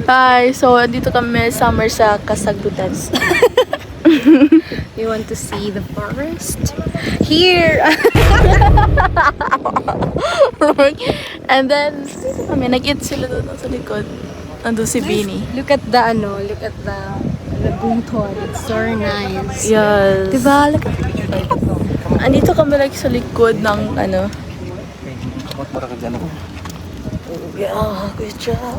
Hi, so andito kami summer sa Kasagutan. We want to see the forest here. And then, dito kami, nag-eat sila doon sa likod. Nandun si Beanie. Look at the bunton. It's so nice. Yes. Diba? Look at Andito kami like sa likod ng ano. Yeah, good job.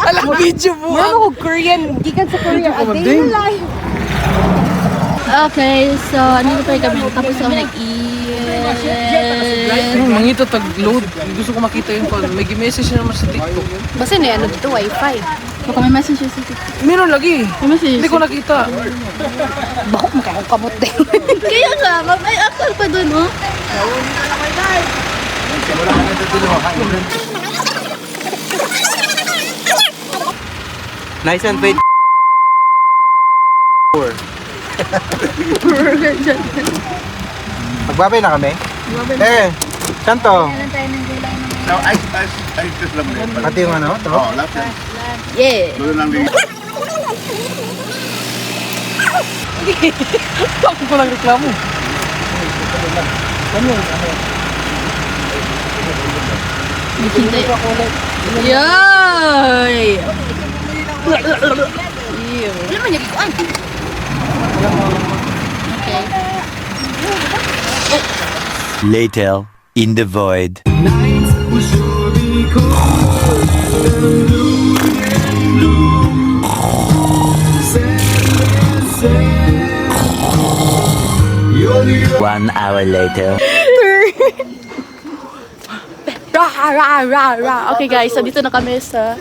Alam, video mo. Meron ako Korean. Gikan sa Korea. A day in life. Okay, so andito pa kami. Tapos kami nag-eat. Mangito tag-load. Gusto ko makita yung call. May message na naman sa TikTok. Basta na ano dito, wifi. Baka may message sa TikTok. Meron lagi. May message. Hindi ko nakita. Bakok makakakamot din. Kaya nga, may akal pa dun, oh. Nice and wait. Magbabay na kami? Eh, Santo. No, ay, just lang rin. Pati yung ano? To? Oo, lahat yan. Yeah. Doon lang rin. Ako ko lang reklamo. Hindi. Yay! Ano man yung ikuan? Okay. Later, in the void. One hour later. Okay guys, so dito na kami sa...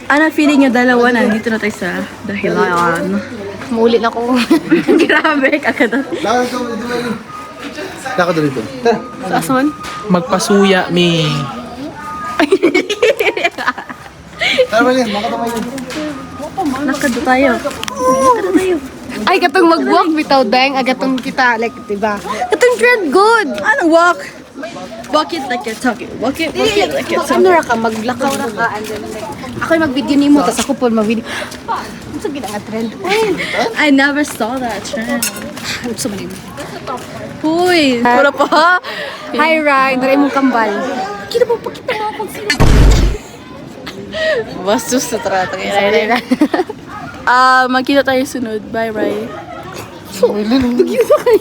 Ano feeling nyo dalawa na? Dito na tayo sa dahilan. Muli na ko. Grabe, kakadat. Laka doon dito. Tara. Sa ason? Magpasuya, mi. Tara ba yan? Makatamay yan. Nakado tayo. Nakado tayo. Ay, katong mag-walk bitaw dang agatong kita like, diba? Katong trend good. Ano walk? Walk it like you're talking. Walk it like you're Ano talking. ra ka, maglakaw ra ka and then like ako'y mag-video nimo tas ako po mag-video. Ano sa gina nga trend? I never saw that trend. Ano sa manim? Huy! Pura pa! Hi Rai, dere mong kambal. Kita mo pakita mo ako sino. Bastos sa trata. Magkita tayo sunod. Bye, Rai.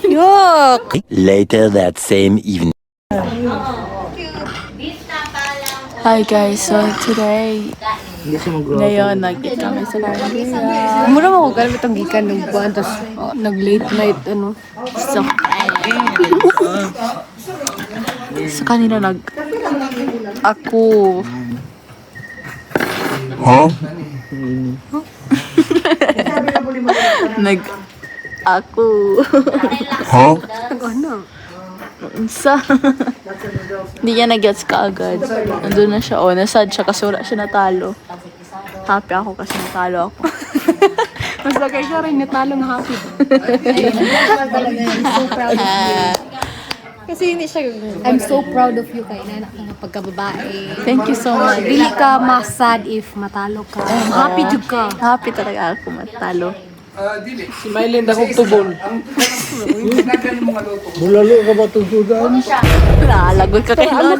Yuck! Later that same evening. Hi guys, so today, ngayon nag-eat kami sa Candela. Mura mo ko galit ang gikan ng buwan tas nag-late night ano. So, sa kanina ako. Huh? Ako. Huh? Ano? Sa hindi niya nag-gets ka agad. Nandun na siya. Nasad siya kasi wala siya natalo. Happy ako kasi natalo ako. Mas bagay ka rin natalo ng happy. So proud of you. Kasi hindi siya I'm so proud of you kay nanak nga pagkababae. Thank you so much. Dili ka mas-sad if matalo ka. Happy jud ka. Happy talaga ako matalo. Si Mylene dakong tubol. Bulalo ka ba tutudan? Nalagot ka kay Lolo.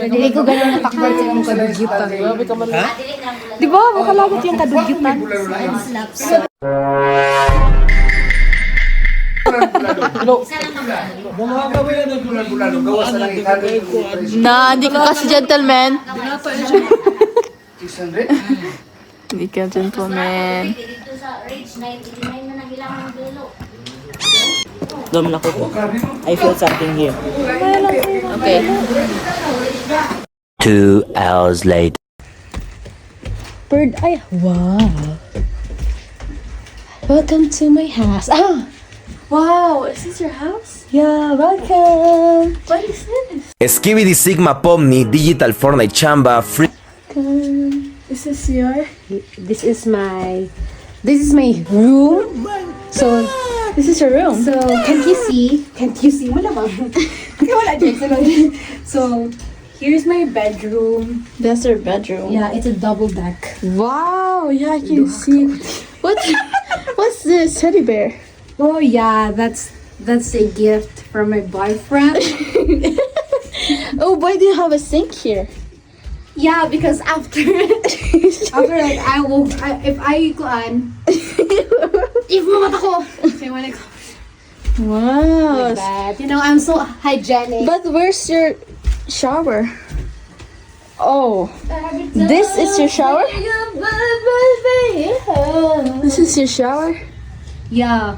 Dili ko ganun natakbal sa imong kadugyutan. Di ba? Makalagot yung kadugyutan. Na, hindi ka kasi gentleman. Hindi ka gentleman. Dom na ko po. I feel something here. Okay. 2 hours later. Bird eye. Wow. Welcome to my house. Ah! Wow, is this your house? Yeah, welcome. What is this? Skibidi Sigma Pomni Digital Fortnite Chamba Free. This is your... This is my room. So This is your room. So, can't you see? Malamang. Wala, Jackson. So, here's my bedroom. That's your bedroom. Yeah, it's a double deck. Wow, yeah, I can see. What's this teddy bear? Oh yeah, that's a gift from my boyfriend. Oh, why do you have a sink here? Yeah, because after like if mamat ako, I wanna go Wow. like that. You know, I'm so hygienic. But where's your shower? Oh, this is your shower? This is your shower? Yeah.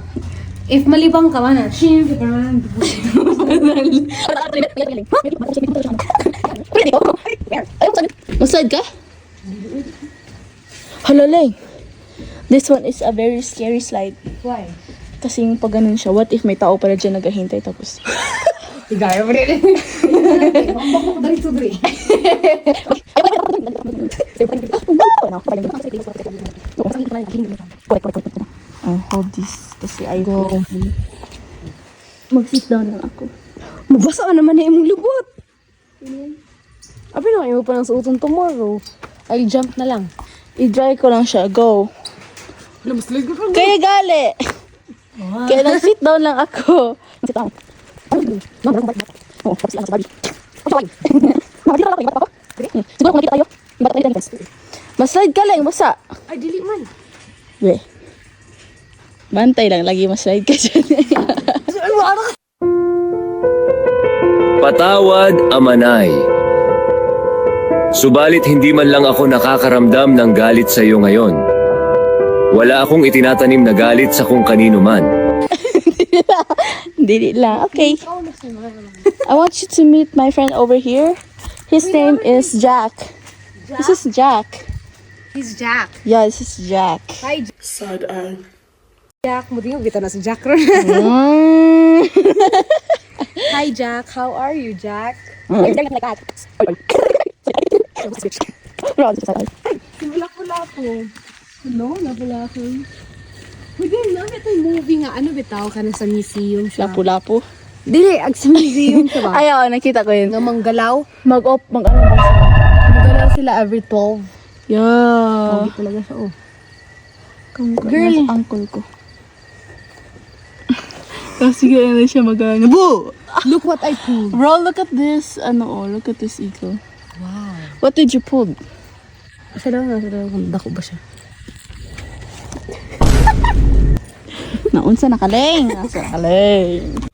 If malibang ka man, syempre parang Maslide ka? Halalay. This one is a very scary slide. why? Kasi yung pag ganun siya, what if may tao pala dyan naghahintay tapos... Tigaya mo rin. Dari to dari. Hold this. Kasi I go. Mag-sit down lang ako. Mabasa ka naman na imong lubot. Abi na kayo pa ng suoton tomorrow. I'll jump na lang. I-dry ko lang siya. Go. Kaya gali. Kaya nag-sit down lang ako. Sit down. Oh, tapos lang sa Barbie. Nakatira lang kayo, bata pa ako? Siguro kung nakita tayo, yung bata tayo dyan. Maslide ka lang, basa. Ay, dili man. We. Bantay lang, lagi maslide ka dyan. Patawad, Amanay. Subalit hindi man lang ako nakakaramdam ng galit sa iyo ngayon. Wala akong itinatanim na galit sa kung kanino man. Dili lang. Okay. I want you to meet my friend over here. His name is Jack. This is Jack. He's Jack. Yeah, this is Jack. Hi, Sad eye. Jack. Mo din yung bita na si Jack ron. Hi, Jack. How are you, Jack? Wala po. No, wala po. Pwede na, ito yung movie nga. Ano bitaw ka na sa museum siya? Lapu-lapu. Dili, ag sa museum siya ba? Ayaw, nakita ko yun. Nga manggalaw. Mag-ano ba siya? Manggalaw sila every 12. Yeah. Hindi talaga siya, oh. Girl. Nasa uncle ko. Kasi gano'n na siya mag-ano. Boo! Look what I pulled. Bro, look at this. Look at this eagle. Wow. What did you pull? Siya daw. Dako ba siya? Naunsa nakaling. Nasa nakaling.